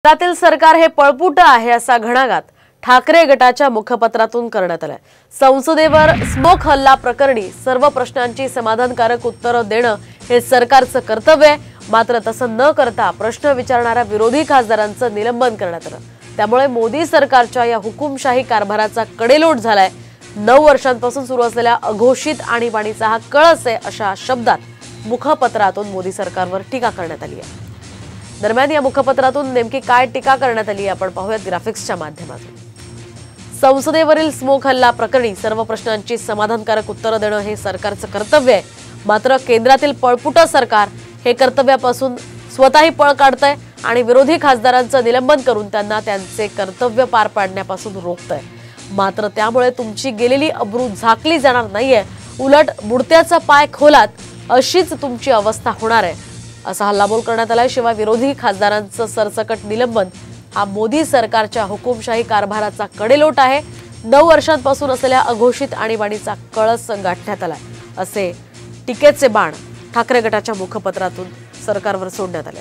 केंद्रातील सरकार हे पळपुट आहे असा घणाघात ठाकरे गटाच्या मुखपत्रातून करण्यात आलाय। संसदेवर स्मोक हल्ला प्रकरणी सर्व प्रश्नांची समाधानकारक उत्तरे देणं हे सरकारचं कर्तव्य आहे। मात्र तसं न करता प्रश्न विचारणाऱ्या विरोधी खासदारांचं निलंबन करण्यात आलं। त्यामुळे मोदी सरकारच्या या हुकुमशाही कारभाराचा कडेलोट झालाय। 9 वर्षांपासून सुरू असलेल्या अघोषित आणीबाणीचा हा कळस आहे अशा शब्दात मुखपत्रातून मोदी सरकारवर टीका करण्यात आली आहे। दरम्यान या मुखपत्रातून नेमकी काय टीका करण्यात आली आपण पाहूयात ग्राफिक्सच्या माध्यमातून। संसदेवरील स्मोक हल्ला प्रकरणी सर्व प्रश्नांची समाधानकारक उत्तरे देणं हे सरकारचं कर्तव्य आहे। मात्र केंद्रातील पळपुट सरकार हे कर्तव्यापासून स्वतःही पळ काढतंय आणि विरोधी खासदारांचं निलंबन करून त्यांना त्यांचे कर्तव्य पार पाडण्यापासून रोखतंय। मात्र त्यामुळे तुमची गेलेली अब्रू झाकली जाणार नाहीये, उलट बुडत्याचा पाय खोलात अशीच तुमची अवस्था होणार आहे असा हल्लाबोल करण्यात आलाय। शिवाय विरोधी खासदारांचं सरसकट निलंबन हा मोदी सरकारच्या हुकुमशाही कारभाराचा कडेलोट आहे। 9 वर्षांपासून असलेल्या अघोषित आणीबाणीचा कळस गाठण्यात आलाय असे टीकेचे बाण ठाकरे गटाच्या मुखपत्रातून सरकारवर सोडण्यात आले।